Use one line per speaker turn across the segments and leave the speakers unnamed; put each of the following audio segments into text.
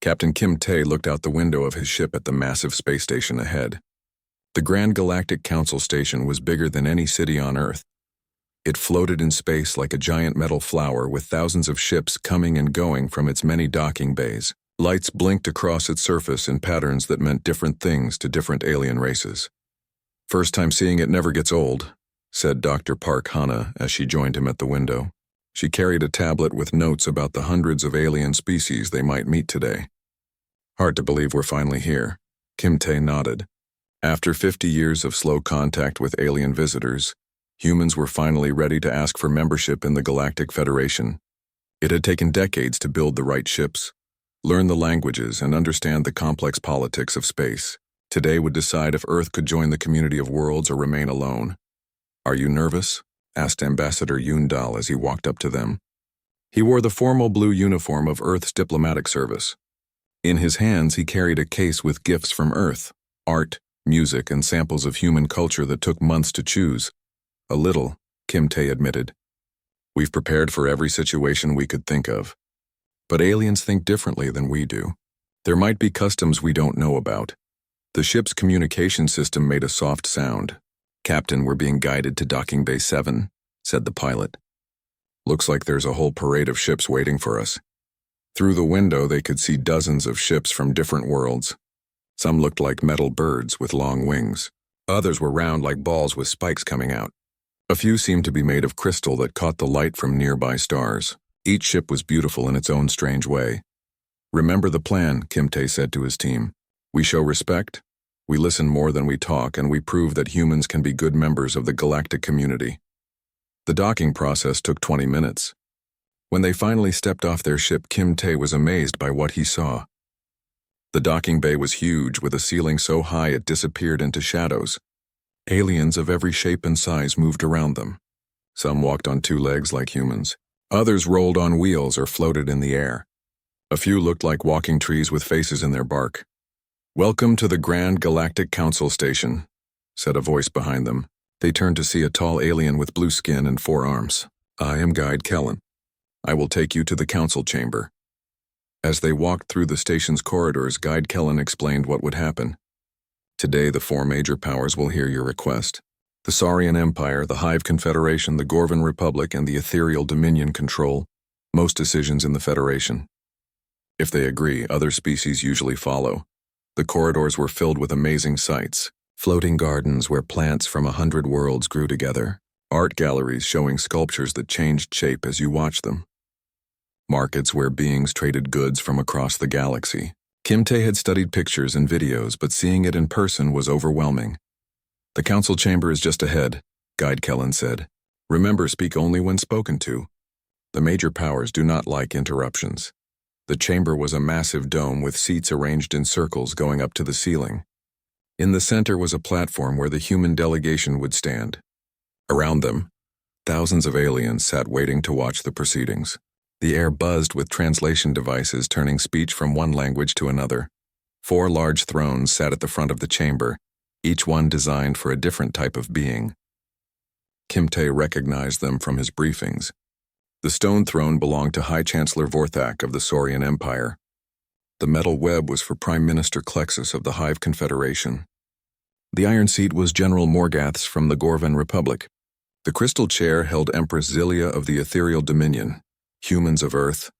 Captain Kim Tae looked out the window of his ship at the massive space station ahead. The Grand Galactic Council Station was bigger than any city on Earth. It floated in space like a giant metal flower with thousands of ships coming and going from its many docking bays. Lights blinked across its surface in patterns that meant different things to different alien races. "First time seeing it never gets old," said Dr. Park Hana as she joined him at the window. She carried a tablet with notes about the hundreds of alien species they might meet today. "Hard to believe we're finally here," Kim Tae nodded. After 50 years of slow contact with alien visitors, humans were finally ready to ask for membership in the Galactic Federation. It had taken decades to build the right ships, learn the languages, and understand the complex politics of space. Today would decide if Earth could join the community of worlds or remain alone. "Are you nervous?" asked Ambassador Yoon-dal as he walked up to them. He wore the formal blue uniform of Earth's diplomatic service. In his hands he carried a case with gifts from Earth, art, music, and samples of human culture that took months to choose. "A little," Kim Tae admitted. "We've prepared for every situation we could think of. But aliens think differently than we do. There might be customs we don't know about." The ship's communication system made a soft sound. "Captain, we're being guided to Docking Bay 7, said the pilot. "Looks like there's a whole parade of ships waiting for us." Through the window they could see dozens of ships from different worlds. Some looked like metal birds with long wings. Others were round like balls with spikes coming out. A few seemed to be made of crystal that caught the light from nearby stars. Each ship was beautiful in its own strange way. "Remember the plan," Kim Tae said to his team. "We show respect, we listen more than we talk, and we prove that humans can be good members of the galactic community." The docking process took 20 minutes. When they finally stepped off their ship, Kim Tae was amazed by what he saw. The docking bay was huge, with a ceiling so high it disappeared into shadows. Aliens of every shape and size moved around them. Some walked on two legs like humans. Others rolled on wheels or floated in the air. A few looked like walking trees with faces in their bark. "Welcome to the Grand Galactic Council Station," said a voice behind them. They turned to see a tall alien with blue skin and 4 arms. "I am Guide Kellen. I will take you to the council chamber." As they walked through the station's corridors, Guide Kellen explained what would happen. "Today, the 4 major powers will hear your request. The Saurian Empire, the Hive Confederation, the Gorvan Republic, and the Ethereal Dominion control most decisions in the Federation. If they agree, other species usually follow." The corridors were filled with amazing sights. Floating gardens where plants from 100 worlds grew together. Art galleries showing sculptures that changed shape as you watched them. Markets where beings traded goods from across the galaxy. Kim Tae had studied pictures and videos, but seeing it in person was overwhelming. "The council chamber is just ahead," Guide Kellen said. "Remember, speak only when spoken to. The major powers do not like interruptions." The chamber was a massive dome with seats arranged in circles going up to the ceiling. In the center was a platform where the human delegation would stand. Around them, thousands of aliens sat waiting to watch the proceedings. The air buzzed with translation devices turning speech from one language to another. 4 large thrones sat at the front of the chamber, each one designed for a different type of being. Kim Tae recognized them from his briefings. The stone throne belonged to High Chancellor Vorthak of the Saurian Empire. The metal web was for Prime Minister Klexus of the Hive Confederation. The iron seat was General Morgath's from the Gorvan Republic. The crystal chair held Empress Zilia of the Ethereal Dominion. "Humans of Earth,"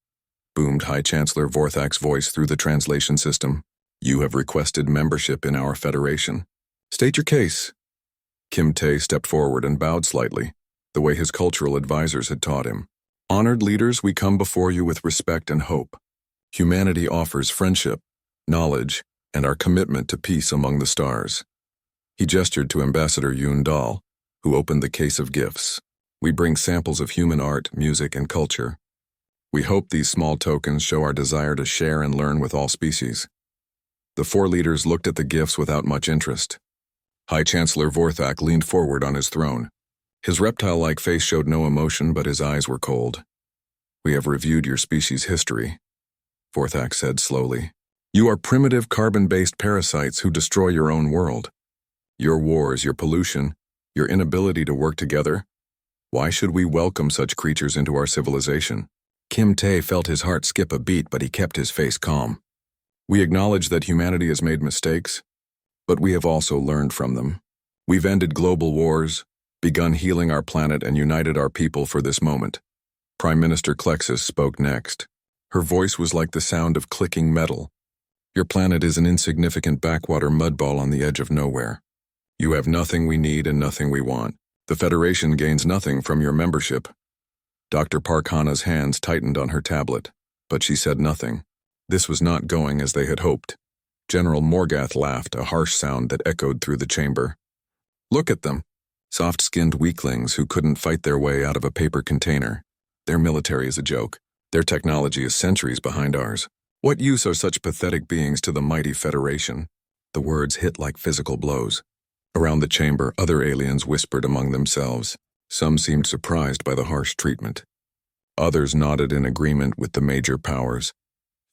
boomed High Chancellor Vorthak's voice through the translation system. "You have requested membership in our federation. State your case." Kim Tae stepped forward and bowed slightly, the way his cultural advisors had taught him. "Honored leaders, we come before you with respect and hope. Humanity offers friendship, knowledge, and our commitment to peace among the stars." He gestured to Ambassador Yoon-dal, who opened the case of gifts. "We bring samples of human art, music, and culture. We hope these small tokens show our desire to share and learn with all species." The 4 leaders looked at the gifts without much interest. High Chancellor Vorthak leaned forward on his throne. His reptile-like face showed no emotion, but his eyes were cold. "We have reviewed your species' history," Vorthak said slowly. "You are primitive carbon-based parasites who destroy your own world. Your wars, your pollution, your inability to work together. Why should we welcome such creatures into our civilization?" Kim Tae felt his heart skip a beat, but he kept his face calm. We acknowledge that humanity has made mistakes, but we have also learned from them. We've ended global wars, begun healing our planet, and united our people for this moment. Prime Minister Klexis spoke next. Her voice was like the sound of clicking metal. Your planet is an insignificant backwater mudball on the edge of nowhere. You have nothing we need and nothing we want. The Federation gains nothing from your membership. Dr. Parkhana's hands tightened on her tablet, but she said nothing. This was not going as they had hoped. General Morgath laughed, a harsh sound that echoed through the chamber. Look at them. Soft-skinned weaklings who couldn't fight their way out of a paper container. Their military is a joke. Their technology is centuries behind ours. What use are such pathetic beings to the mighty Federation? The words hit like physical blows. Around the chamber, other aliens whispered among themselves. Some seemed surprised by the harsh treatment. Others nodded in agreement with the major powers.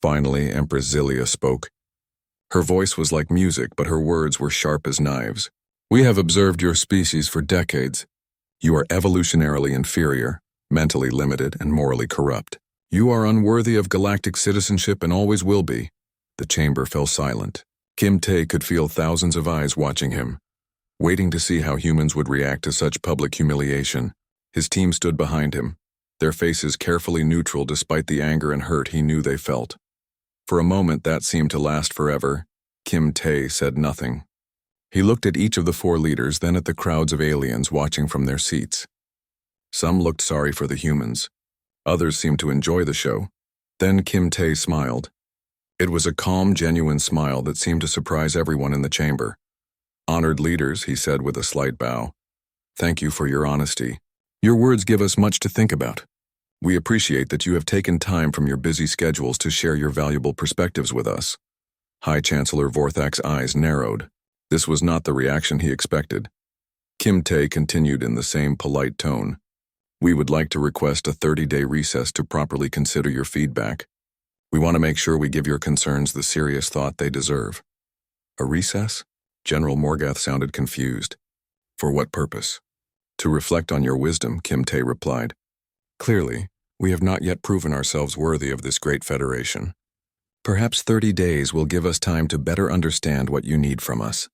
Finally, Empress Zilia spoke. Her voice was like music, but her words were sharp as knives. We have observed your species for decades. You are evolutionarily inferior, mentally limited, and morally corrupt. You are unworthy of galactic citizenship and always will be. The chamber fell silent. Kim Tae could feel thousands of eyes watching him, waiting to see how humans would react to such public humiliation. His team stood behind him, their faces carefully neutral despite the anger and hurt he knew they felt. For a moment that seemed to last forever. Kim Tae said nothing. He looked at each of the four leaders, then at the crowds of aliens watching from their seats. Some looked sorry for the humans. Others seemed to enjoy the show. Then Kim Tae smiled. It was a calm, genuine smile that seemed to surprise everyone in the chamber. Honored leaders, he said with a slight bow. Thank you for your honesty. Your words give us much to think about. We appreciate that you have taken time from your busy schedules to share your valuable perspectives with us. High Chancellor Vorthak's eyes narrowed. This was not the reaction he expected. Kim Tae continued in the same polite tone. We would like to request a 30-day recess to properly consider your feedback. We want to make sure we give your concerns the serious thought they deserve. A recess? General Morgath sounded confused. For what purpose? To reflect on your wisdom, Kim Tae replied. Clearly, we have not yet proven ourselves worthy of this great federation. Perhaps 30 days will give us time to better understand what you need from us.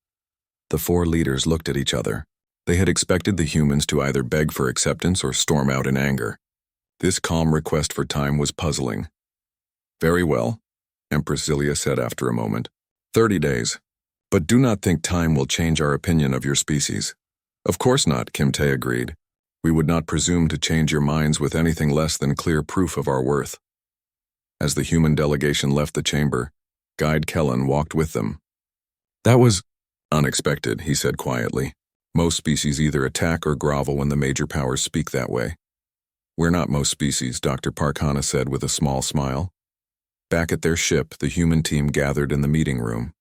The four leaders looked at each other. They had expected the humans to either beg for acceptance or storm out in anger. This calm request for time was puzzling. Very well, Empress Zilia said after a moment. 30 days. But do not think time will change our opinion of your species. Of course not, Kim Tae agreed. We would not presume to change your minds with anything less than clear proof of our worth. As the human delegation left the chamber, Guide Kellen walked with them. That was unexpected, he said quietly. Most species either attack or grovel when the major powers speak that way. We're not most species, Dr. Parkhana said with a small smile. Back at their ship, the human team gathered in the meeting room.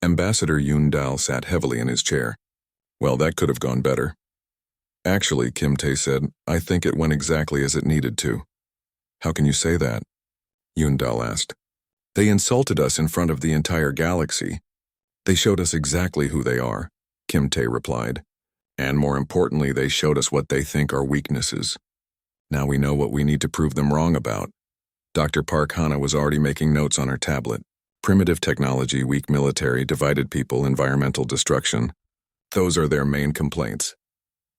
Ambassador Yoon Dal sat heavily in his chair. Well, that could have gone better. Actually, Kim Tae said, I think it went exactly as it needed to. How can you say that? Yoon Dal asked. They insulted us in front of the entire galaxy. They showed us exactly who they are, Kim Tae replied. And more importantly, they showed us what they think are weaknesses. Now we know what we need to prove them wrong about. Dr. Parkhana was already making notes on her tablet. Primitive technology, weak military, divided people, environmental destruction. Those are their main complaints.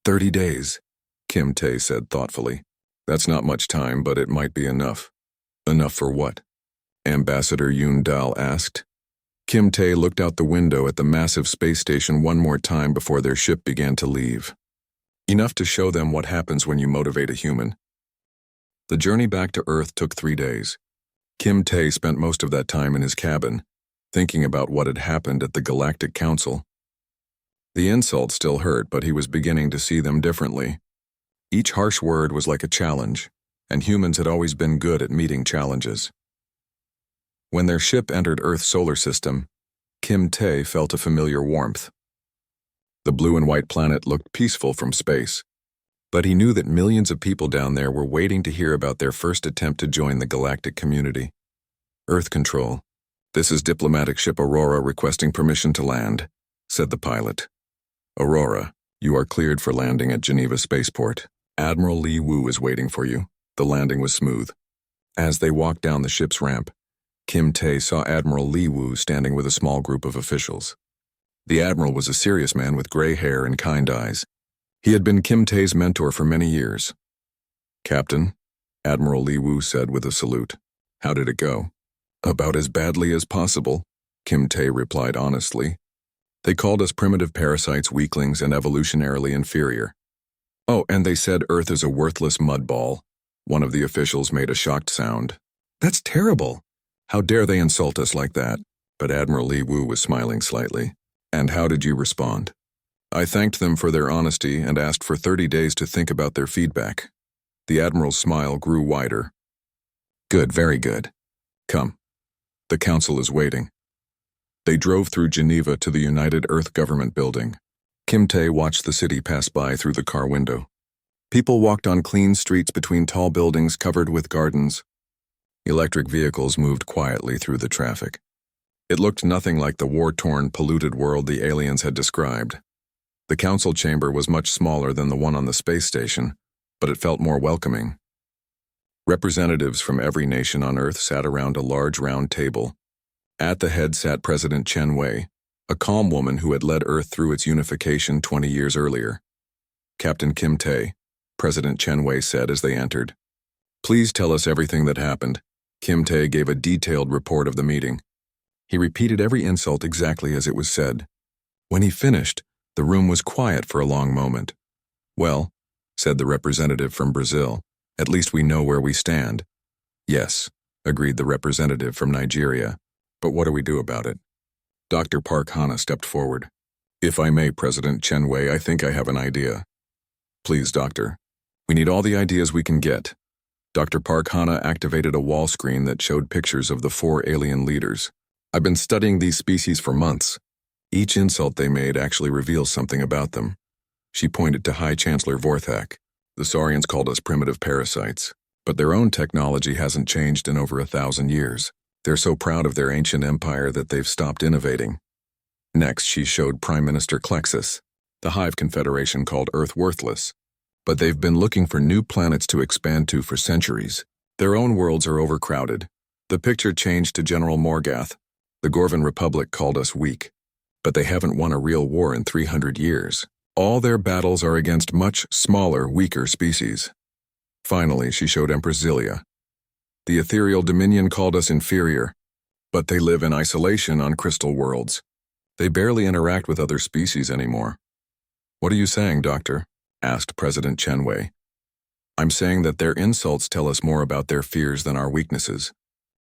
30 days, Kim Tae said thoughtfully. That's not much time, but it might be enough. Enough for what? Ambassador Yoon Dal asked. Kim Tae looked out the window at the massive space station one more time before their ship began to leave. Enough to show them what happens when you motivate a human. The journey back to Earth took 3 days. Kim Tae spent most of that time in his cabin, thinking about what had happened at the Galactic Council. The insults still hurt, but he was beginning to see them differently. Each harsh word was like a challenge, and humans had always been good at meeting challenges. When their ship entered Earth's solar system, Kim Tae felt a familiar warmth. The blue and white planet looked peaceful from space, but he knew that millions of people down there were waiting to hear about their first attempt to join the galactic community. Earth Control. This is diplomatic ship Aurora requesting permission to land, said the pilot. Aurora, you are cleared for landing at Geneva Spaceport. Admiral Li Wu is waiting for you. The landing was smooth. As they walked down the ship's ramp, Kim Tae saw Admiral Li Wu standing with a small group of officials. The admiral was a serious man with gray hair and kind eyes. He had been Kim Tae's mentor for many years. "Captain," Admiral Li Wu said with a salute. "How did it go?" "About as badly as possible," Kim Tae replied honestly. "They called us primitive parasites, weaklings, and evolutionarily inferior. Oh, and they said Earth is a worthless mudball." One of the officials made a shocked sound. "That's terrible. How dare they insult us like that?" But Admiral Li Wu was smiling slightly. "And how did you respond?" "I thanked them for their honesty and asked for 30 days to think about their feedback." The admiral's smile grew wider. "Good, very good. Come. The council is waiting." They drove through Geneva to the United Earth Government building. Kim Tae watched the city pass by through the car window. People walked on clean streets between tall buildings covered with gardens. Electric vehicles moved quietly through the traffic. It looked nothing like the war-torn, polluted world the aliens had described. The council chamber was much smaller than the one on the space station, but it felt more welcoming. Representatives from every nation on Earth sat around a large round table. At the head sat President Chen Wei, a calm woman who had led Earth through its unification 20 years earlier. "Captain Kim Tae," President Chen Wei said as they entered. "Please tell us everything that happened." Kim Tae gave a detailed report of the meeting. He repeated every insult exactly as it was said. When he finished, the room was quiet for a long moment. "Well," said the representative from Brazil, "at least we know where we stand." "Yes," agreed the representative from Nigeria. "But what do we do about it?" Dr. Park Hana stepped forward. "If I may, President Chen Wei, I think I have an idea." "Please, Doctor. We need all the ideas we can get." Dr. Park Hana activated a wall screen that showed pictures of the 4 alien leaders. "I've been studying these species for months. Each insult they made actually reveals something about them." She pointed to High Chancellor Vorthak. "The Saurians called us primitive parasites, but their own technology hasn't changed in over 1,000 years. They're so proud of their ancient empire that they've stopped innovating." Next, she showed Prime Minister Klexus. "The Hive Confederation called Earth worthless, but they've been looking for new planets to expand to for centuries. Their own worlds are overcrowded." The picture changed to General Morgath. "The Gorvan Republic called us weak, but they haven't won a real war in 300 years. All their battles are against much smaller, weaker species." Finally, she showed Empress Zilia. "The ethereal Dominion called us inferior, but they live in isolation on crystal worlds. They barely interact with other species anymore." "What are you saying, Doctor?" asked President Chen Wei. "I'm saying that their insults tell us more about their fears than our weaknesses.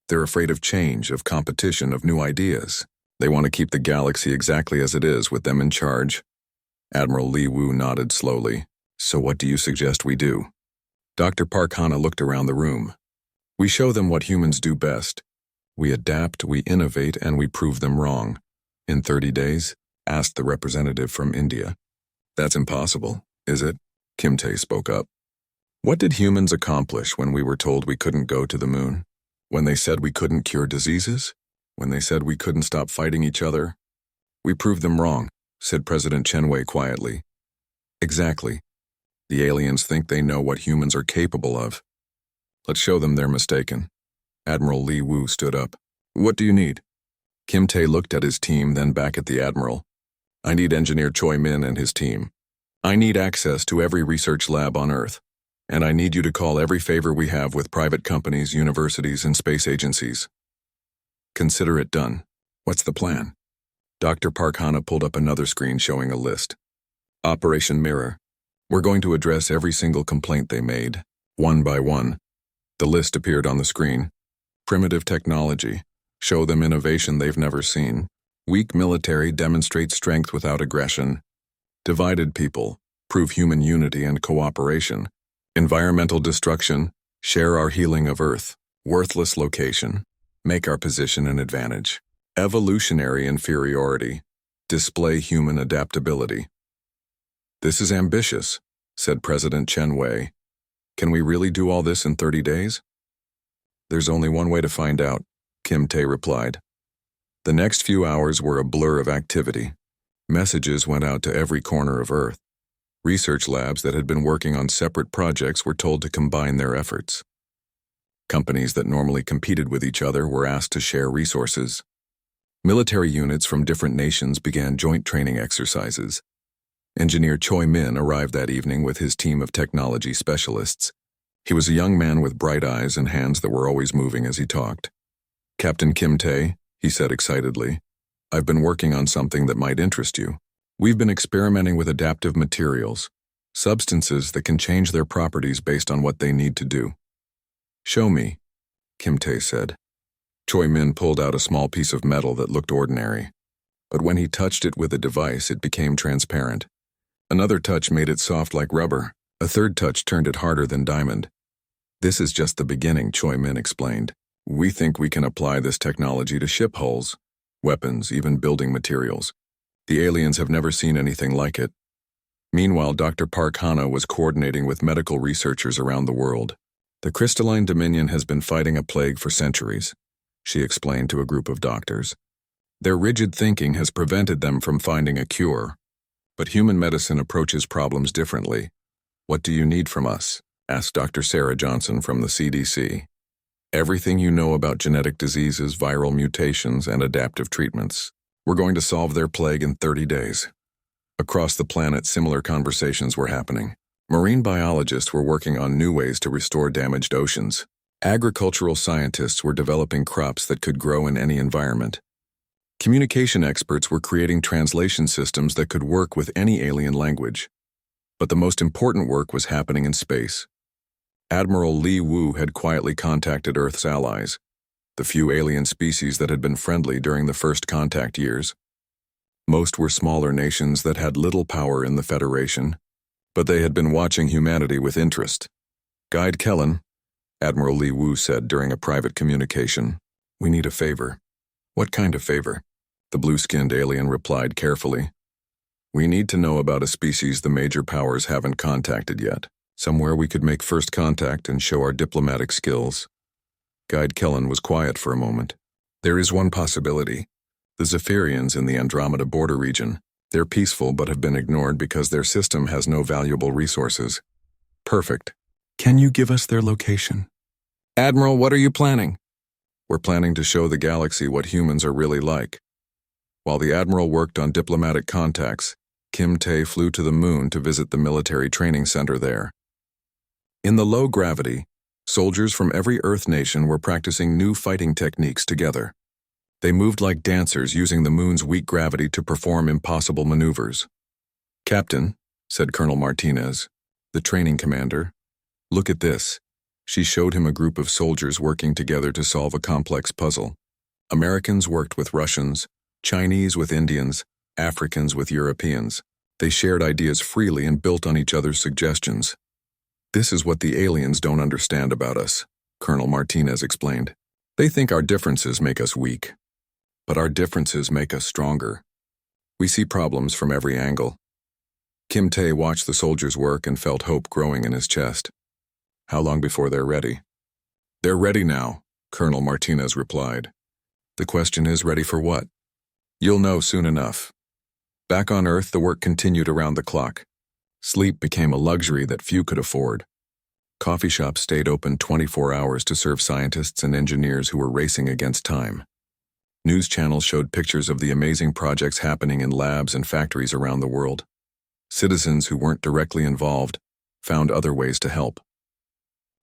They're afraid of change, of competition, of new ideas. They want to keep the galaxy exactly as it is with them in charge." Admiral Li Wu nodded slowly. "So what do you suggest we do?" Dr. Park Hana looked around the room. "We show them what humans do best. We adapt, we innovate, and we prove them wrong." "In 30 days?" asked the representative from India. "That's impossible, is it?" Kim Tae spoke up. "What did humans accomplish when we were told we couldn't go to the moon? When they said we couldn't cure diseases? When they said we couldn't stop fighting each other? We proved them wrong," said President Chen Wei quietly. "Exactly. The aliens think they know what humans are capable of. Let's show them they're mistaken." Admiral Li Wu stood up. "What do you need?" Kim Tae looked at his team, then back at the admiral. "I need Engineer Choi Min and his team. I need access to every research lab on Earth. And I need you to call every favor we have with private companies, universities, and space agencies." "Consider it done. What's the plan?" Dr. Park Hana pulled up another screen showing a list. "Operation Mirror. We're going to address every single complaint they made, one by one." The list appeared on the screen. "Primitive technology. Show them innovation they've never seen. Weak military. Demonstrate strength without aggression. Divided people. Prove human unity and cooperation. Environmental destruction. Share our healing of Earth. Worthless location. Make our position an advantage. Evolutionary inferiority. Display human adaptability." "This is ambitious," said President Chen Wei. "Can we really do all this in 30 days?" "There's only one way to find out," Kim Tae replied. The next few hours were a blur of activity. Messages went out to every corner of Earth. Research labs that had been working on separate projects were told to combine their efforts. Companies that normally competed with each other were asked to share resources. Military units from different nations began joint training exercises. Engineer Choi Min arrived that evening with his team of technology specialists. He was a young man with bright eyes and hands that were always moving as he talked. "Captain Kim Tae," he said excitedly, "I've been working on something that might interest you. We've been experimenting with adaptive materials, substances that can change their properties based on what they need to do." "Show me," Kim Tae said. Choi Min pulled out a small piece of metal that looked ordinary. But when he touched it with a device, it became transparent. Another touch made it soft like rubber. A third touch turned it harder than diamond. "This is just the beginning," Choi Min explained. "We think we can apply this technology to ship hulls, weapons, even building materials. The aliens have never seen anything like it." Meanwhile, Dr. Park Hana was coordinating with medical researchers around the world. "The crystalline dominion has been fighting a plague for centuries," she explained to a group of doctors. "Their rigid thinking has prevented them from finding a cure. But human medicine approaches problems differently. What do you need from us?" asked Dr. Sarah Johnson from the CDC. "Everything you know about genetic diseases, viral mutations, and adaptive treatments. We're going to solve their plague in 30 days. Across the planet, similar conversations were happening. Marine biologists were working on new ways to restore damaged oceans. Agricultural scientists were developing crops that could grow in any environment. Communication experts were creating translation systems that could work with any alien language. But the most important work was happening in space. Admiral Lee Wu had quietly contacted Earth's allies, the few alien species that had been friendly during the first contact years. Most were smaller nations that had little power in the Federation, but they had been watching humanity with interest. "Guide Kellen," Admiral Lee Wu said during a private communication, "we need a favor." "What kind of favor?" the blue-skinned alien replied carefully. "We need to know about a species the major powers haven't contacted yet. Somewhere we could make first contact and show our diplomatic skills." Guide Kellen was quiet for a moment. "There is one possibility. The Zephyrians in the Andromeda border region. They're peaceful but have been ignored because their system has no valuable resources." "Perfect. Can you give us their location?" "Admiral, what are you planning?" "We're planning to show the galaxy what humans are really like." While the Admiral worked on diplomatic contacts, Kim Tae flew to the moon to visit the military training center there. In the low gravity, soldiers from every Earth nation were practicing new fighting techniques together. They moved like dancers using the moon's weak gravity to perform impossible maneuvers. "Captain," said Colonel Martinez, the training commander, "look at this." She showed him a group of soldiers working together to solve a complex puzzle. Americans worked with Russians, Chinese with Indians, Africans with Europeans. They shared ideas freely and built on each other's suggestions. "This is what the aliens don't understand about us," Colonel Martinez explained. "They think our differences make us weak. But our differences make us stronger. We see problems from every angle." Kim Tae watched the soldiers work and felt hope growing in his chest. "How long before they're ready?" "They're ready now," Colonel Martinez replied. "The question is, ready for what?" "You'll know soon enough." Back on Earth, the work continued around the clock. Sleep became a luxury that few could afford. Coffee shops stayed open 24 hours to serve scientists and engineers who were racing against time. News channels showed pictures of the amazing projects happening in labs and factories around the world. Citizens who weren't directly involved found other ways to help.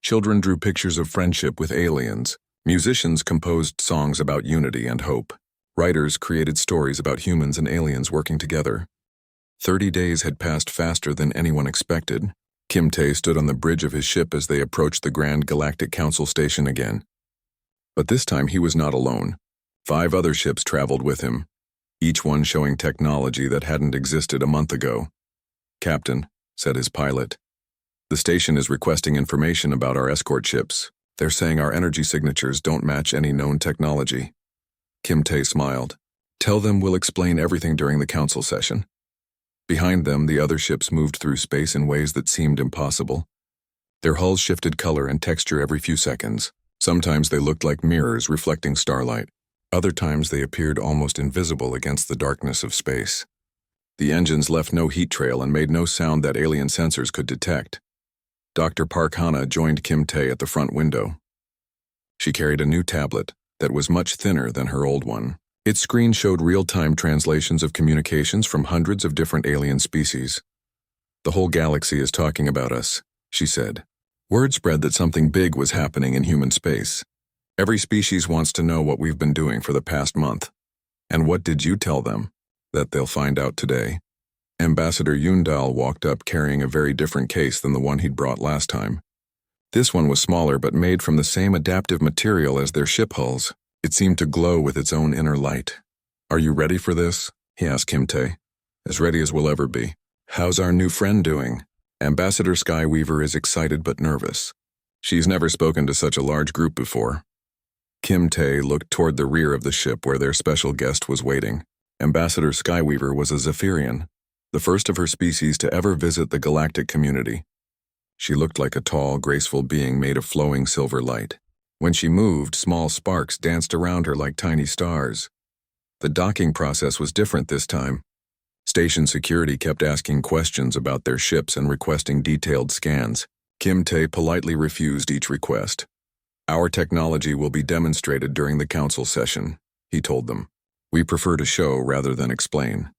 Children drew pictures of friendship with aliens. Musicians composed songs about unity and hope. Writers created stories about humans and aliens working together. 30 days had passed faster than anyone expected. Kim Tae stood on the bridge of his ship as they approached the Grand Galactic Council station again. But this time he was not alone. 5 other ships traveled with him, each one showing technology that hadn't existed a month ago. "Captain," said his pilot, "the station is requesting information about our escort ships. They're saying our energy signatures don't match any known technology." Kim Tae smiled. "Tell them we'll explain everything during the council session." Behind them, the other ships moved through space in ways that seemed impossible. Their hulls shifted color and texture every few seconds. Sometimes they looked like mirrors reflecting starlight. Other times they appeared almost invisible against the darkness of space. The engines left no heat trail and made no sound that alien sensors could detect. Dr. Park Hana joined Kim Tae at the front window. She carried a new tablet that was much thinner than her old one. Its screen showed real-time translations of communications from hundreds of different alien species. "The whole galaxy is talking about us," she said. Word spread that something big was happening in human space. "Every species wants to know what we've been doing for the past month." "And what did you tell them?" "That they'll find out today." Ambassador Yundal walked up carrying a very different case than the one he'd brought last time. This one was smaller but made from the same adaptive material as their ship hulls. It seemed to glow with its own inner light. "Are you ready for this?" he asked Kimte. "As ready as we'll ever be." "How's our new friend doing?" Ambassador Skyweaver is excited but nervous. She's never spoken to such a large group before. Kimte looked toward the rear of the ship where their special guest was waiting. Ambassador Skyweaver was a Zephyrian, the first of her species to ever visit the galactic community. She looked like a tall, graceful being made of flowing silver light. When she moved, small sparks danced around her like tiny stars. The docking process was different this time. Station security kept asking questions about their ships and requesting detailed scans. Kimte politely refused each request. "Our technology will be demonstrated during the council session," he told them. "We prefer to show rather than explain."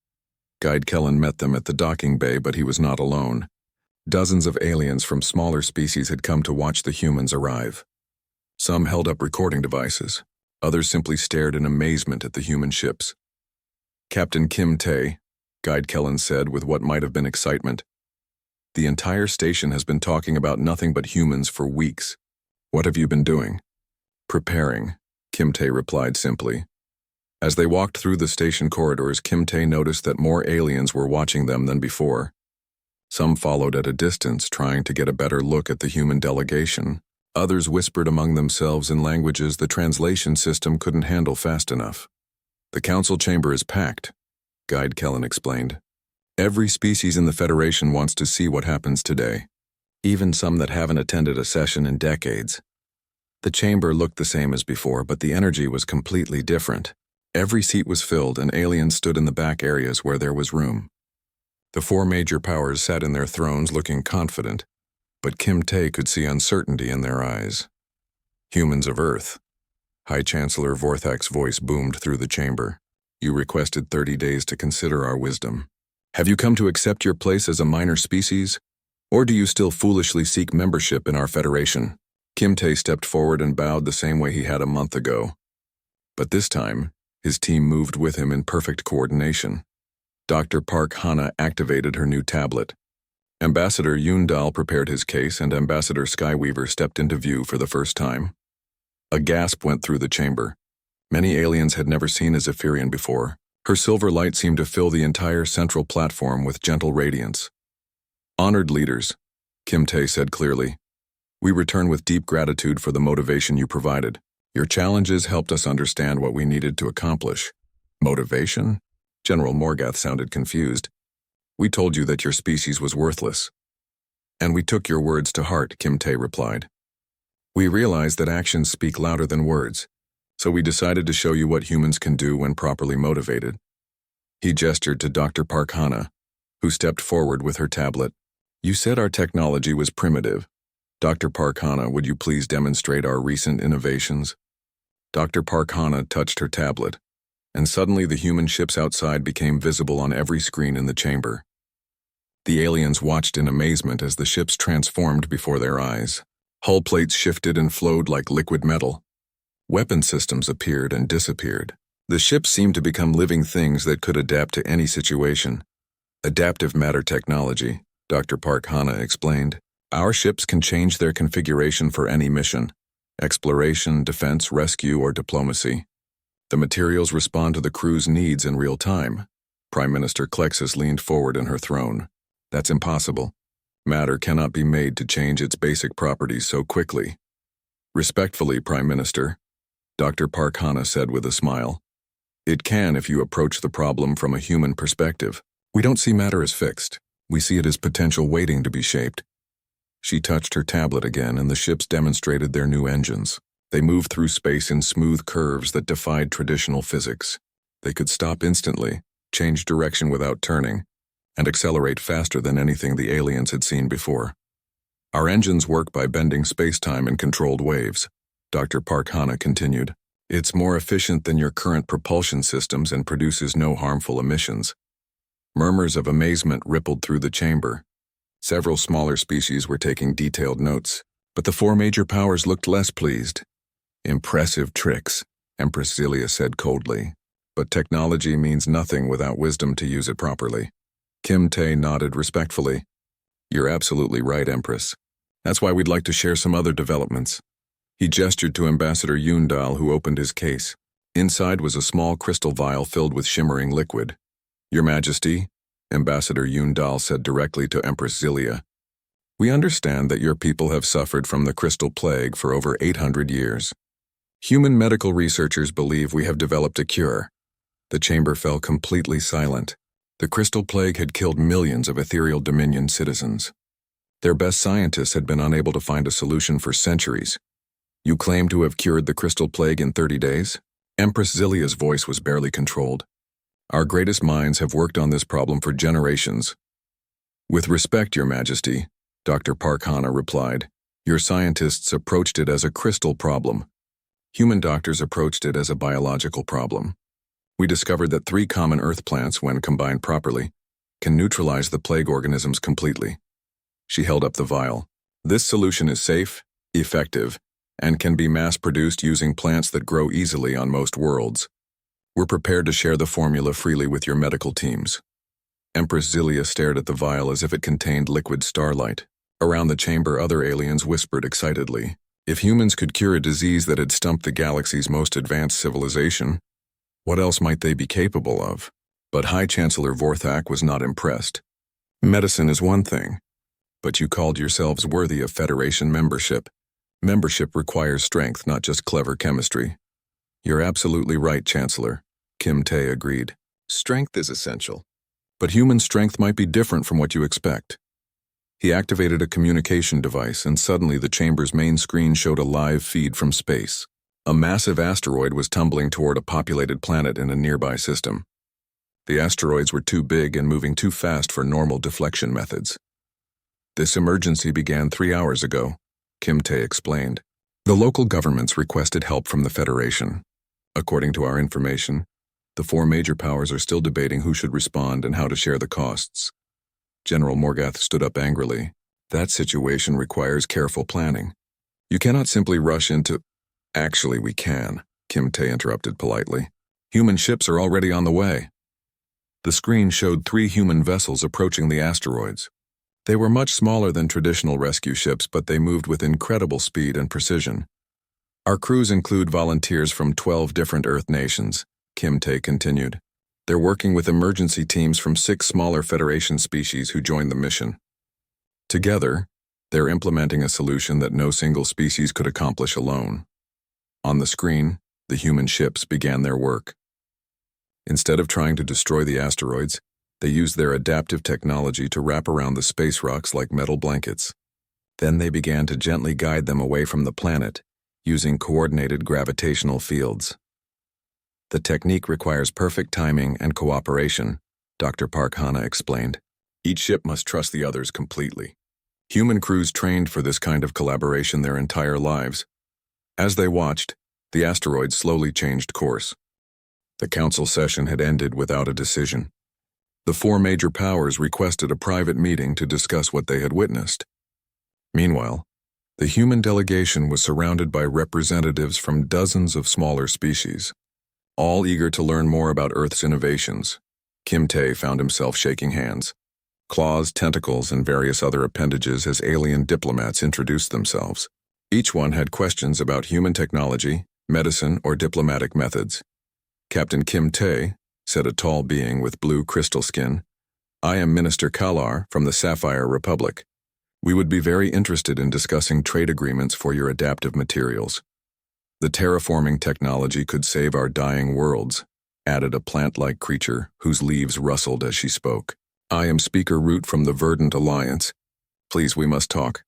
Guide Kellen met them at the docking bay, but he was not alone. Dozens of aliens from smaller species had come to watch the humans arrive. Some held up recording devices. Others simply stared in amazement at the human ships. "Captain Kimte," Guide Kellen said with what might have been excitement, "the entire station has been talking about nothing but humans for weeks. What have you been doing?" "Preparing," Kimte replied simply. As they walked through the station corridors, Kimte noticed that more aliens were watching them than before. Some followed at a distance, trying to get a better look at the human delegation. Others whispered among themselves in languages the translation system couldn't handle fast enough. "The council chamber is packed," Guide Kellen explained. "Every species in the Federation wants to see what happens today, even some that haven't attended a session in decades." The chamber looked the same as before, but the energy was completely different. Every seat was filled, and aliens stood in the back areas where there was room. The four major powers sat in their thrones looking confident, but Kimte could see uncertainty in their eyes. "Humans of Earth," High Chancellor Vorthak's voice boomed through the chamber. "You requested 30 days to consider our wisdom. Have you come to accept your place as a minor species, or do you still foolishly seek membership in our Federation?" Kimte stepped forward and bowed the same way he had a month ago. But this time, his team moved with him in perfect coordination. Dr. Park Hana activated her new tablet. Ambassador Yundal prepared his case, and Ambassador Skyweaver stepped into view for the first time. A gasp went through the chamber. Many aliens had never seen a Zephyrian before. Her silver light seemed to fill the entire central platform with gentle radiance. "Honored leaders," Kimte said clearly, "we return with deep gratitude for the motivation you provided. Your challenges helped us understand what we needed to accomplish." "Motivation?" General Morgath sounded confused. "We told you that your species was worthless." "And we took your words to heart," Kimte replied. "We realized that actions speak louder than words, so we decided to show you what humans can do when properly motivated." He gestured to Dr. Park Hana, who stepped forward with her tablet. "You said our technology was primitive. Dr. Park Hana, would you please demonstrate our recent innovations?" Dr. Park Hana touched her tablet, and suddenly the human ships outside became visible on every screen in the chamber. The aliens watched in amazement as the ships transformed before their eyes. Hull plates shifted and flowed like liquid metal. Weapon systems appeared and disappeared. The ships seemed to become living things that could adapt to any situation. "Adaptive matter technology," Dr. Park Hana explained. "Our ships can change their configuration for any mission: exploration, defense, rescue, or diplomacy. The materials respond to the crew's needs in real time." Prime Minister Klexus leaned forward in her throne. "That's impossible. Matter cannot be made to change its basic properties so quickly." "Respectfully, Prime Minister," Dr. Park Hana said with a smile, "it can if you approach the problem from a human perspective. We don't see matter as fixed. We see it as potential waiting to be shaped." She touched her tablet again, and the ships demonstrated their new engines. They moved through space in smooth curves that defied traditional physics. They could stop instantly, change direction without turning, and accelerate faster than anything the aliens had seen before. "Our engines work by bending space-time in controlled waves," Dr. Park Hana continued. It's more efficient than your current propulsion systems and produces no harmful emissions. Murmurs of amazement rippled through the chamber. Several smaller species were taking detailed notes, but the four major powers looked less pleased. Impressive tricks, Empress Zelia said coldly, but technology means nothing without wisdom to use it properly. Kim Tae nodded respectfully. You're absolutely right, Empress. That's why we'd like to share some other developments. He gestured to Ambassador Yundal, who opened his case. Inside was a small crystal vial filled with shimmering liquid. Your Majesty, Ambassador Yundal said directly to Empress Zelia, we understand that your people have suffered from the crystal plague for over 800 years. Human medical researchers believe we have developed a cure. The chamber fell completely silent. The crystal plague had killed millions of ethereal Dominion citizens. Their best scientists had been unable to find a solution for centuries. You claim to have cured the crystal plague in 30 days? Empress Zelia's voice was barely controlled. Our greatest minds have worked on this problem for generations. With respect, Your Majesty, Dr. Park Hana replied, your scientists approached it as a crystal problem. Human doctors approached it as a biological problem. We discovered that 3 common earth plants, when combined properly, can neutralize the plague organisms completely. She held up the vial. This solution is safe, effective, and can be mass-produced using plants that grow easily on most worlds. We're prepared to share the formula freely with your medical teams. Empress Zelia stared at the vial as if it contained liquid starlight. Around the chamber, other aliens whispered excitedly. If humans could cure a disease that had stumped the galaxy's most advanced civilization, what else might they be capable of? But High Chancellor Vorthak was not impressed. Medicine is one thing, but you called yourselves worthy of Federation membership. Membership requires strength, not just clever chemistry. You're absolutely right, Chancellor, Kim Tae agreed. Strength is essential, but human strength might be different from what you expect. He activated a communication device, and suddenly the chamber's main screen showed a live feed from space. A massive asteroid was tumbling toward a populated planet in a nearby system. The asteroids were too big and moving too fast for normal deflection methods. This emergency began 3 hours ago, Kim Tae explained. The local governments requested help from the Federation. According to our information, the 4 major powers are still debating who should respond and how to share the costs. General Morgath stood up angrily. That situation requires careful planning. You cannot simply rush into— Actually, we can, Kim Tae interrupted politely. Human ships are already on the way. The screen showed 3 human vessels approaching the asteroids. They were much smaller than traditional rescue ships, but they moved with incredible speed and precision. Our crews include volunteers from 12 different Earth nations, Kim Tae continued. They're working with emergency teams from 6 smaller Federation species who joined the mission. Together, they're implementing a solution that no single species could accomplish alone. On the screen, the human ships began their work. Instead of trying to destroy the asteroids, they used their adaptive technology to wrap around the space rocks like metal blankets. Then they began to gently guide them away from the planet, using coordinated gravitational fields. The technique requires perfect timing and cooperation, Dr. Park Hana explained. Each ship must trust the others completely. Human crews trained for this kind of collaboration their entire lives. As they watched, the asteroid slowly changed course. The council session had ended without a decision. The 4 major powers requested a private meeting to discuss what they had witnessed. Meanwhile, the human delegation was surrounded by representatives from dozens of smaller species, all eager to learn more about Earth's innovations. Kim Tae found himself shaking hands. Claws, tentacles, and various other appendages as alien diplomats introduced themselves. Each one had questions about human technology, medicine, or diplomatic methods. Captain Kim Tae, said a tall being with blue crystal skin, I am Minister Kalar from the Sapphire Republic. We would be very interested in discussing trade agreements for your adaptive materials. The terraforming technology could save our dying worlds, added a plant-like creature whose leaves rustled as she spoke. I am Speaker Root from the Verdant Alliance. Please, we must talk.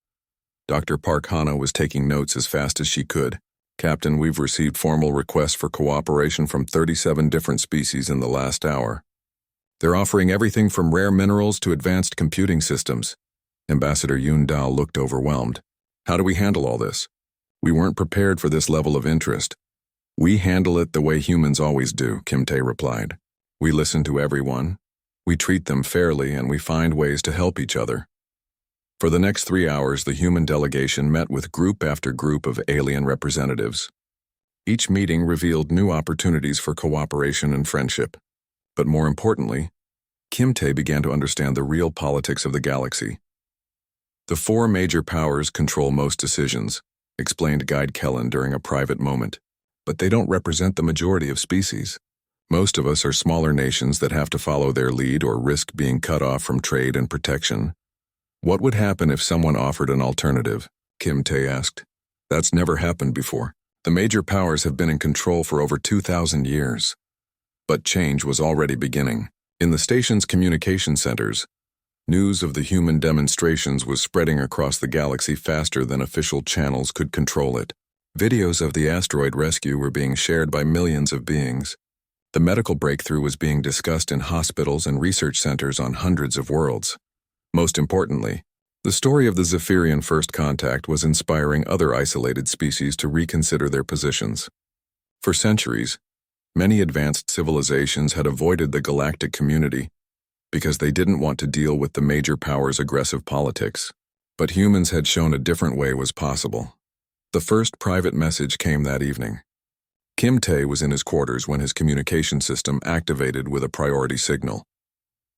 Dr. Park Hana was taking notes as fast as she could. Captain, we've received formal requests for cooperation from 37 different species in the last hour. They're offering everything from rare minerals to advanced computing systems. Ambassador Yundal looked overwhelmed. How do we handle all this? We weren't prepared for this level of interest. We handle it the way humans always do, Kim Tae replied. We listen to everyone, we treat them fairly, and we find ways to help each other. For the next 3 hours, the human delegation met with group after group of alien representatives. Each meeting revealed new opportunities for cooperation and friendship. But more importantly, Kim Tae began to understand the real politics of the galaxy. The 4 major powers control most decisions, explained Guide Kellen during a private moment. But they don't represent the majority of species. Most of us are smaller nations that have to follow their lead or risk being cut off from trade and protection. What would happen if someone offered an alternative? Kim Tae asked. That's never happened before. The major powers have been in control for over 2,000 years. But change was already beginning. In the station's communication centers, news of the human demonstrations was spreading across the galaxy faster than official channels could control it. Videos of the asteroid rescue were being shared by millions of beings. The medical breakthrough was being discussed in hospitals and research centers on hundreds of worlds. Most importantly, the story of the Zephyrian First Contact was inspiring other isolated species to reconsider their positions. For centuries, many advanced civilizations had avoided the galactic community because they didn't want to deal with the major powers' aggressive politics. But humans had shown a different way was possible. The first private message came that evening. Kim Tae was in his quarters when his communication system activated with a priority signal.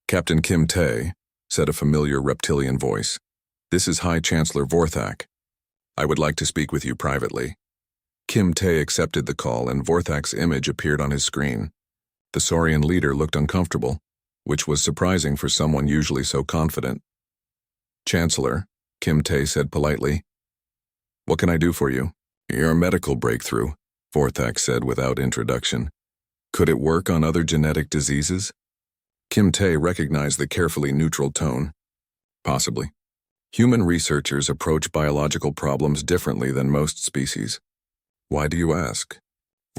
Captain Kim Tae, said a familiar reptilian voice. This is High Chancellor Vorthak. I would like to speak with you privately. Kim Tae accepted the call and Vorthak's image appeared on his screen. The Saurian leader looked uncomfortable, which was surprising for someone usually so confident. Chancellor, Kim Tae said politely. What can I do for you? Your medical breakthrough, Vorthak said without introduction. Could it work on other genetic diseases? Kim Tae recognized the carefully neutral tone. Possibly. Human researchers approach biological problems differently than most species. Why do you ask?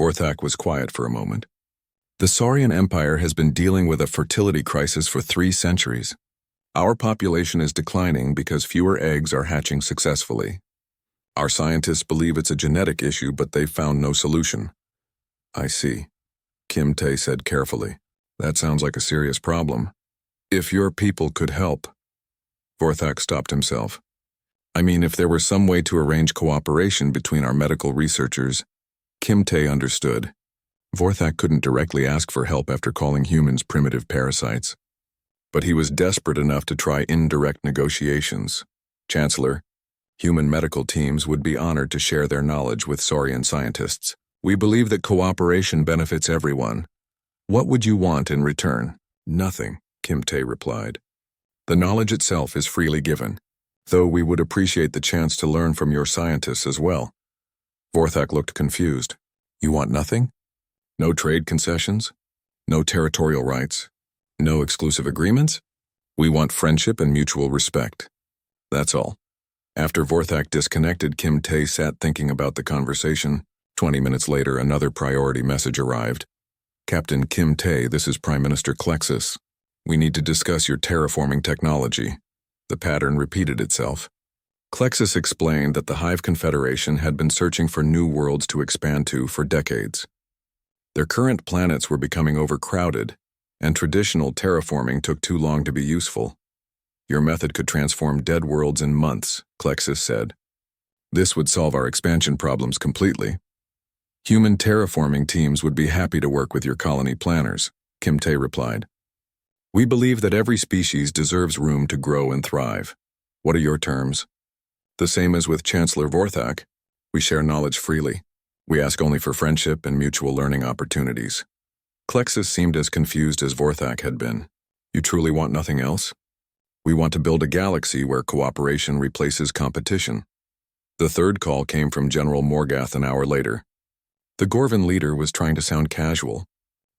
Vorthak was quiet for a moment. The Saurian Empire has been dealing with a fertility crisis for 3 centuries. Our population is declining because fewer eggs are hatching successfully. Our scientists believe it's a genetic issue, but they've found no solution. I see, Kim Tae said carefully. That sounds like a serious problem. If your people could help. Vorthak stopped himself. I mean, if there were some way to arrange cooperation between our medical researchers. Kim Tae understood. Vorthak couldn't directly ask for help after calling humans primitive parasites. But he was desperate enough to try indirect negotiations. Chancellor, human medical teams would be honored to share their knowledge with Saurian scientists. We believe that cooperation benefits everyone. What would you want in return? Nothing, Kim Tae replied. The knowledge itself is freely given, though we would appreciate the chance to learn from your scientists as well. Vorthak looked confused. You want nothing? No trade concessions? No territorial rights? No exclusive agreements? We want friendship and mutual respect. That's all. After Vorthak disconnected, Kim Tae sat thinking about the conversation. 20 minutes later, another priority message arrived. Captain Kim Tae, this is Prime Minister Klexus. We need to discuss your terraforming technology. The pattern repeated itself. Klexus explained that the Hive Confederation had been searching for new worlds to expand to for decades. Their current planets were becoming overcrowded, and traditional terraforming took too long to be useful. Your method could transform dead worlds in months, Klexus said. This would solve our expansion problems completely. Human terraforming teams would be happy to work with your colony planners, Kim Tae replied. We believe that every species deserves room to grow and thrive. What are your terms? The same as with Chancellor Vorthak. We share knowledge freely. We ask only for friendship and mutual learning opportunities. Klexus seemed as confused as Vorthak had been. You truly want nothing else? We want to build a galaxy where cooperation replaces competition. The third call came from General Morgath an hour later. The Gorvan leader was trying to sound casual,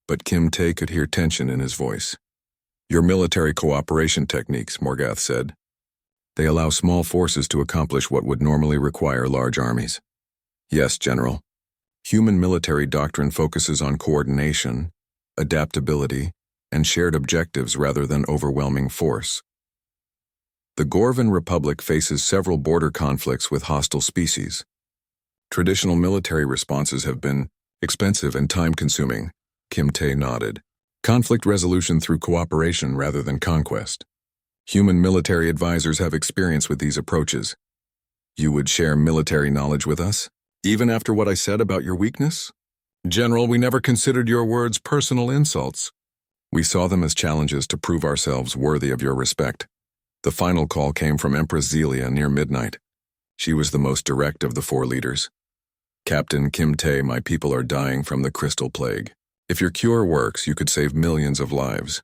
but Kim Tae could hear tension in his voice. Your military cooperation techniques, Morgath said. They allow small forces to accomplish what would normally require large armies. Yes, General. Human military doctrine focuses on coordination, adaptability, and shared objectives rather than overwhelming force. The Gorvan Republic faces several border conflicts with hostile species. Traditional military responses have been expensive and time-consuming. Kim Tae nodded. Conflict resolution through cooperation rather than conquest. Human military advisors have experience with these approaches. You would share military knowledge with us, even after what I said about your weakness? General, we never considered your words personal insults. We saw them as challenges to prove ourselves worthy of your respect. The final call came from Empress Zelia near midnight. She was the most direct of the four leaders. Captain Kim Tae, my people are dying from the crystal plague. If your cure works, you could save millions of lives.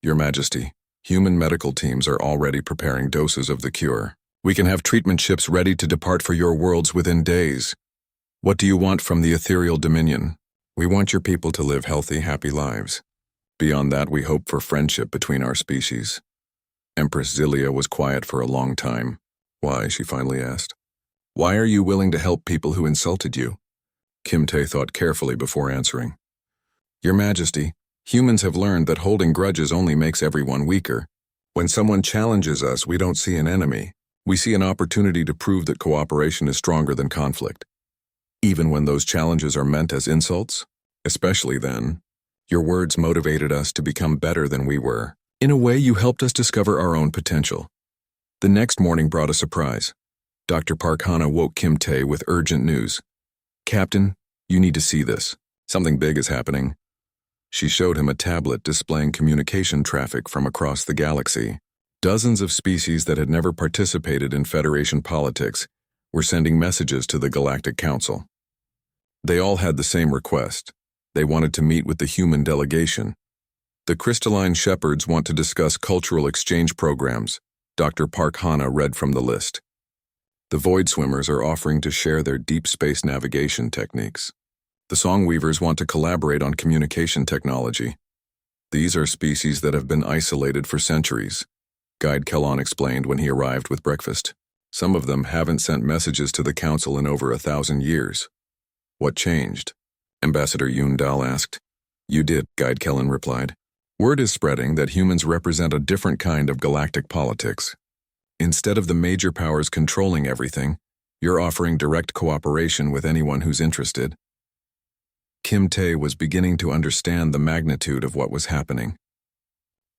Your Majesty, human medical teams are already preparing doses of the cure. We can have treatment ships ready to depart for your worlds within days. What do you want from the ethereal dominion? We want your people to live healthy, happy lives. Beyond that, we hope for friendship between our species. Empress Zelia was quiet for a long time. Why, she finally asked. Why are you willing to help people who insulted you? Kim Tae thought carefully before answering. Your Majesty, humans have learned that holding grudges only makes everyone weaker. When someone challenges us, we don't see an enemy. We see an opportunity to prove that cooperation is stronger than conflict. Even when those challenges are meant as insults? Especially then. Your words motivated us to become better than we were. In a way, you helped us discover our own potential. The next morning brought a surprise. Dr. Park Hana woke Kim Tae with urgent news. Captain, you need to see this. Something big is happening. She showed him a tablet displaying communication traffic from across the galaxy. Dozens of species that had never participated in Federation politics were sending messages to the Galactic Council. They all had the same request. They wanted to meet with the human delegation. The crystalline shepherds want to discuss cultural exchange programs. Dr. Park Hana read from the list. The void swimmers are offering to share their deep space navigation techniques. The song weavers want to collaborate on communication technology. These are species that have been isolated for centuries. Guide Kellon explained when he arrived with breakfast. Some of them haven't sent messages to the Council in over 1,000 years. What changed? Ambassador Yoon Dal asked. You did, Guide Kellon replied. Word is spreading that humans represent a different kind of galactic politics. Instead of the major powers controlling everything, you're offering direct cooperation with anyone who's interested. Kim Tae was beginning to understand the magnitude of what was happening.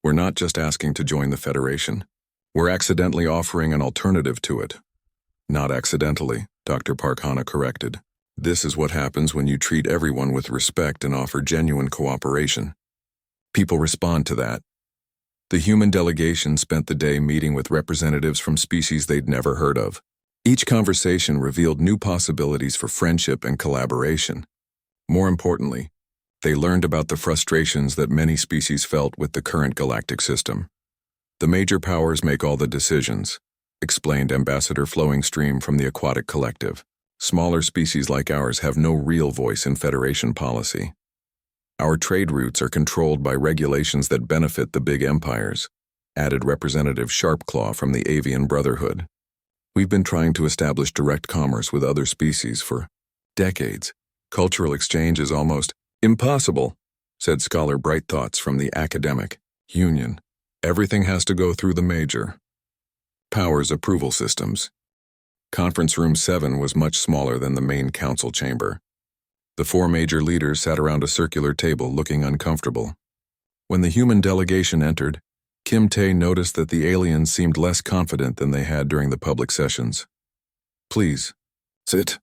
We're not just asking to join the Federation. We're accidentally offering an alternative to it. Not accidentally, Dr. Park Hana corrected. This is what happens when you treat everyone with respect and offer genuine cooperation. People respond to that. The human delegation spent the day meeting with representatives from species they'd never heard of. Each conversation revealed new possibilities for friendship and collaboration. More importantly, they learned about the frustrations that many species felt with the current galactic system. The major powers make all the decisions, explained Ambassador Flowing Stream from the Aquatic Collective. Smaller species like ours have no real voice in Federation policy. Our trade routes are controlled by regulations that benefit the big empires, added Representative Sharpclaw from the Avian Brotherhood. We've been trying to establish direct commerce with other species for decades. Cultural exchange is almost impossible, said Scholar Bright Thoughts from the Academic Union. Everything has to go through the major powers approval systems. Conference Room 7 was much smaller than the main council chamber. The four major leaders sat around a circular table looking uncomfortable. When the human delegation entered, Kim Tae noticed that the aliens seemed less confident than they had during the public sessions. Please, sit,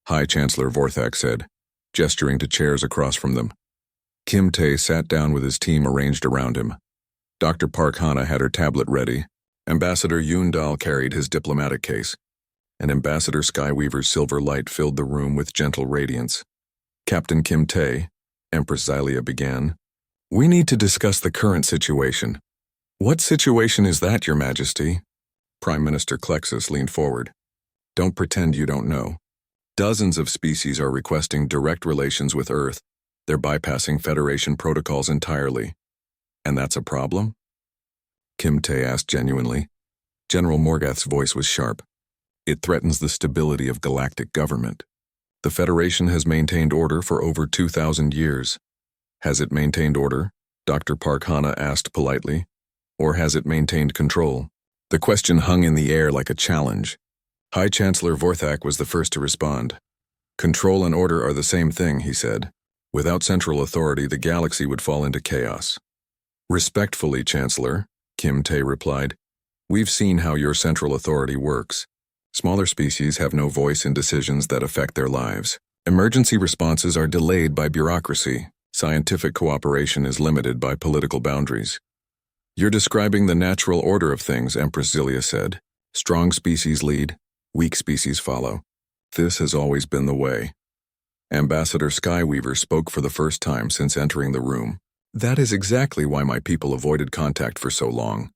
High Chancellor Vorthak said, gesturing to chairs across from them. Kim Tae sat down with his team arranged around him. Dr. Park Hana had her tablet ready. Ambassador Yoon Dal carried his diplomatic case, and Ambassador Skyweaver's silver light filled the room with gentle radiance. Captain Kim Tae, Empress Zelia began, we need to discuss the current situation. What situation is that, Your Majesty? Prime Minister Klexus leaned forward. Don't pretend you don't know. Dozens of species are requesting direct relations with Earth. They're bypassing Federation protocols entirely. And that's a problem? Kim Tae asked genuinely. General Morgath's voice was sharp. It threatens the stability of galactic government. The Federation has maintained order for over 2,000 years. Has it maintained order? Dr. Park Hana asked politely. Or has it maintained control? The question hung in the air like a challenge. High Chancellor Vorthak was the first to respond. Control and order are the same thing, he said. Without central authority, the galaxy would fall into chaos. Respectfully, Chancellor, Kim Tae replied. We've seen how your central authority works. Smaller species have no voice in decisions that affect their lives. Emergency responses are delayed by bureaucracy. Scientific cooperation is limited by political boundaries. You're describing the natural order of things, Empress Zilia said. Strong species lead, weak species follow. This has always been the way. Ambassador Skyweaver spoke for the first time since entering the room. That is exactly why my people avoided contact for so long.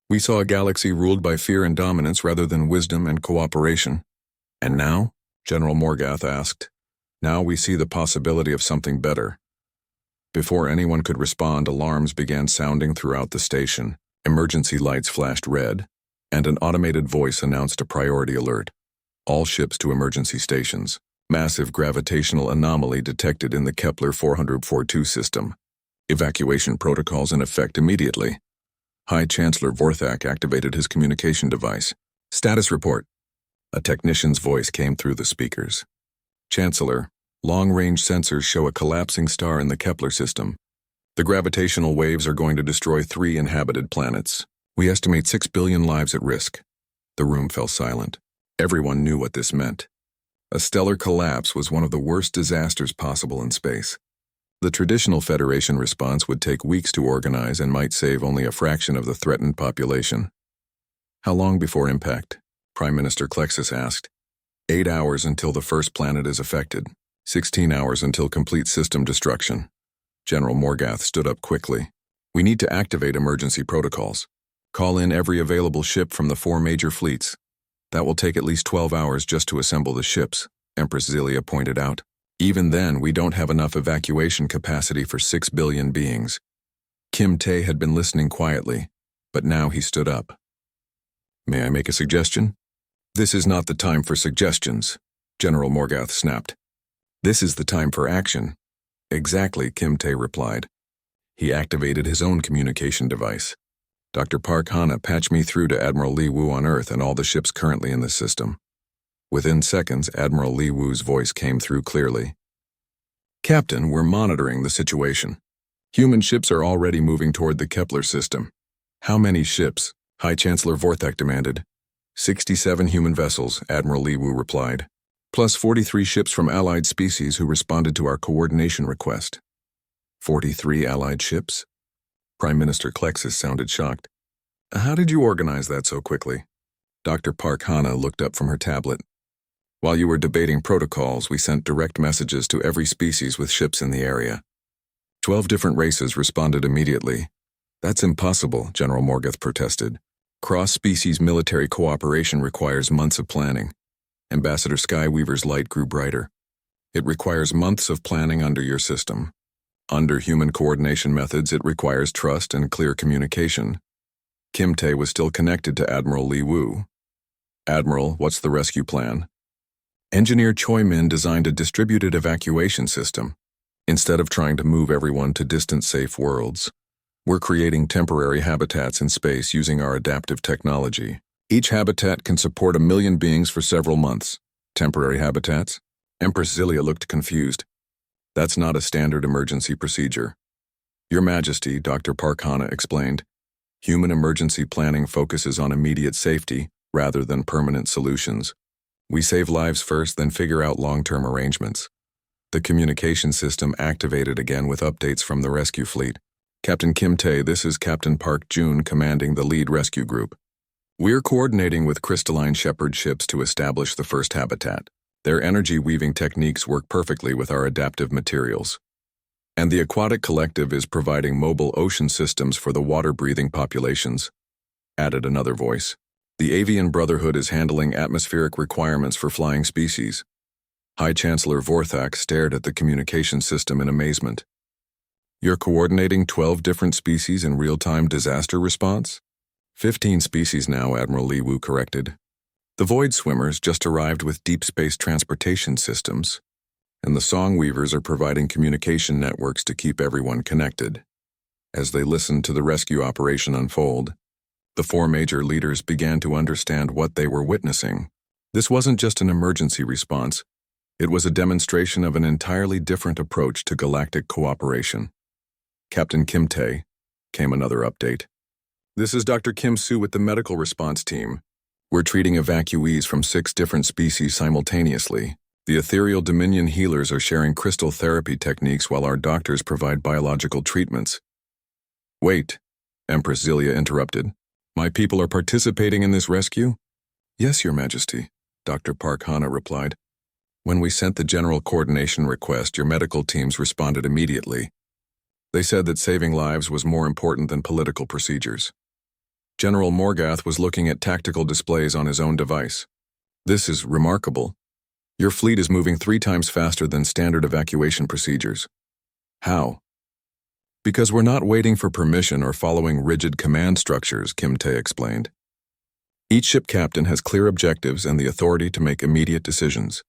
We saw a galaxy ruled by fear and dominance rather than wisdom and cooperation. And now? General Morgath asked. Now we see the possibility of something better. Before anyone could respond, alarms began sounding throughout the station. Emergency lights flashed red, and an automated voice announced a priority alert. All ships to emergency stations. Massive gravitational anomaly detected in the Kepler 442 system. Evacuation protocols in effect immediately. High Chancellor Vorthak activated his communication device. Status report. A technician's voice came through the speakers. Chancellor, long-range sensors show a collapsing star in the Kepler system. The gravitational waves are going to destroy 3 inhabited planets. We estimate 6 billion lives at risk. The room fell silent. Everyone knew what this meant. A stellar collapse was one of the worst disasters possible in space. The traditional Federation response would take weeks to organize and might save only a fraction of the threatened population. How long before impact? Prime Minister Klexis asked. 8 hours until the first planet is affected. 16 hours until complete system destruction. General Morgath stood up quickly. We need to activate emergency protocols. Call in every available ship from the 4 major fleets. That will take at least 12 hours just to assemble the ships, Empress Zilia pointed out. Even then, we don't have enough evacuation capacity for 6 billion beings. Kim Tae had been listening quietly, but now he stood up. May I make a suggestion? This is not the time for suggestions, General Morgath snapped. This is the time for action. Exactly, Kim Tae replied. He activated his own communication device. Dr. Park Hana patched me through to Admiral Li Wu on Earth and all the ships currently in the system. Within seconds, Admiral Li Wu's voice came through clearly. Captain, we're monitoring the situation. Human ships are already moving toward the Kepler system. How many ships? High Chancellor Vorthak demanded. 67 human vessels, Admiral Li Wu replied, plus 43 ships from allied species who responded to our coordination request. 43 allied ships? Prime Minister Klexis sounded shocked. How did you organize that so quickly? Dr. Park Hana looked up from her tablet. While you were debating protocols, we sent direct messages to every species with ships in the area. 12 different races responded immediately. That's impossible, General Morgath protested. Cross-species military cooperation requires months of planning. Ambassador Skyweaver's light grew brighter. It requires months of planning under your system. Under human coordination methods, it requires trust and clear communication. Kim Tae was still connected to Admiral Li Wu. Admiral, what's the rescue plan? Engineer Choi Min designed a distributed evacuation system. Instead of trying to move everyone to distant safe worlds, we're creating temporary habitats in space using our adaptive technology. Each habitat can support 1 million beings for several months. Temporary habitats? Empress Zilia looked confused. That's not a standard emergency procedure. Your Majesty, Dr. Park Hana explained, human emergency planning focuses on immediate safety rather than permanent solutions. We save lives first, then figure out long-term arrangements. The communication system activated again with updates from the rescue fleet. Captain Kim Tae, this is Captain Park Jun commanding the lead rescue group. We're coordinating with crystalline shepherd ships to establish the first habitat. Their energy weaving techniques work perfectly with our adaptive materials. And the Aquatic Collective is providing mobile ocean systems for the water-breathing populations, added another voice. The Avian Brotherhood is handling atmospheric requirements for flying species. High Chancellor Vorthak stared at the communication system in amazement. You're coordinating 12 different species in real-time disaster response? 15 species now, Admiral Li Wu corrected. The Void Swimmers just arrived with deep space transportation systems, and the Song Weavers are providing communication networks to keep everyone connected. As they listened to the rescue operation unfold, the 4 major leaders began to understand what they were witnessing. This wasn't just an emergency response. It was a demonstration of an entirely different approach to galactic cooperation. Captain Kim Tae, came another update. This is Dr. Kim Soo with the medical response team. We're treating evacuees from 6 different species simultaneously. The ethereal Dominion healers are sharing crystal therapy techniques while our doctors provide biological treatments. Wait, Empress Zelia interrupted. My people are participating in this rescue? Yes, Your Majesty, Dr. Park Hana replied. When we sent the general coordination request, your medical teams responded immediately. They said that saving lives was more important than political procedures. General Morgath was looking at tactical displays on his own device. This is remarkable. Your fleet is moving 3 times faster than standard evacuation procedures. How? Because we're not waiting for permission or following rigid command structures, Kim Tae explained. Each ship captain has clear objectives and the authority to make immediate decisions.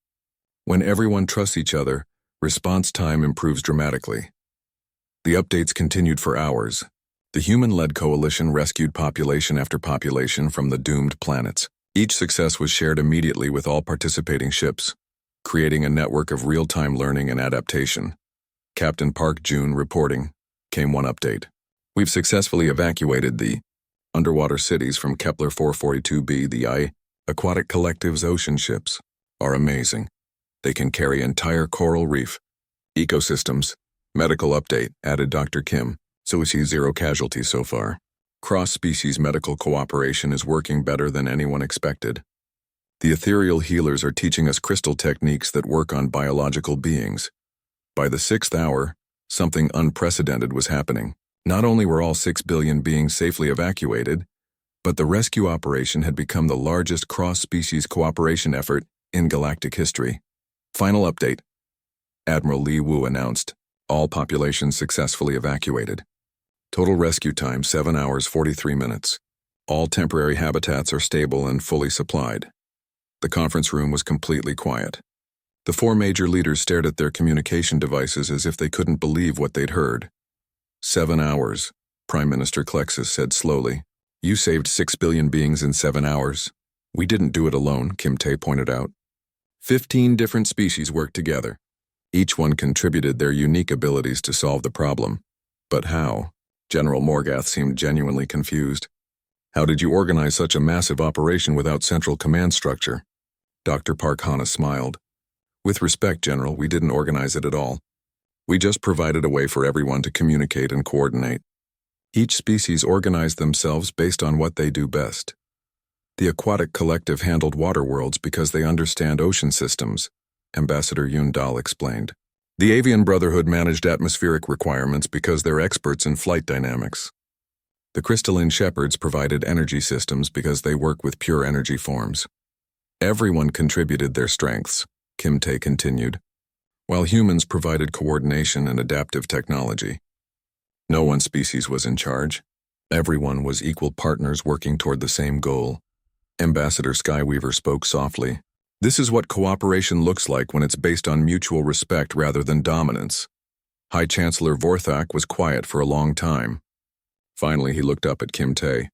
When everyone trusts each other, response time improves dramatically. The updates continued for hours. The human-led coalition rescued population after population from the doomed planets. Each success was shared immediately with all participating ships, creating a network of real-time learning and adaptation. Captain Park Jun reporting, came one update. We've successfully evacuated the underwater cities from Kepler 442b. The Aquatic Collective's ocean ships are amazing. They can carry entire coral reef ecosystems. Medical update, added Dr. Kim. So we see 0 casualties so far. Cross-species medical cooperation is working better than anyone expected. The ethereal healers are teaching us crystal techniques that work on biological beings. By the 6th hour, something unprecedented was happening. Not only were all 6 billion beings safely evacuated, but the rescue operation had become the largest cross-species cooperation effort in galactic history. Final update. Admiral Li Wu announced, all populations successfully evacuated. Total rescue time 7 hours 43 minutes. All temporary habitats are stable and fully supplied. The conference room was completely quiet. The 4 major leaders stared at their communication devices as if they couldn't believe what they'd heard. 7 hours, Prime Minister Klexus said slowly. You saved 6 billion beings in 7 hours. We didn't do it alone, Kim Tae pointed out. 15 different species worked together. Each one contributed their unique abilities to solve the problem. But how? General Morgath seemed genuinely confused. How did you organize such a massive operation without central command structure? Dr. Park Hana smiled. With respect, General, we didn't organize it at all. We just provided a way for everyone to communicate and coordinate. Each species organized themselves based on what they do best. The Aquatic Collective handled water worlds because they understand ocean systems, Ambassador Yoon Dal explained. The Avian Brotherhood managed atmospheric requirements because they're experts in flight dynamics. The Crystalline Shepherds provided energy systems because they work with pure energy forms. Everyone contributed their strengths, Kim Tae continued, while humans provided coordination and adaptive technology. No one species was in charge. Everyone was equal partners working toward the same goal. Ambassador Skyweaver spoke softly. This is what cooperation looks like when it's based on mutual respect rather than dominance. High Chancellor Vorthak was quiet for a long time. Finally, he looked up at Kim Tae.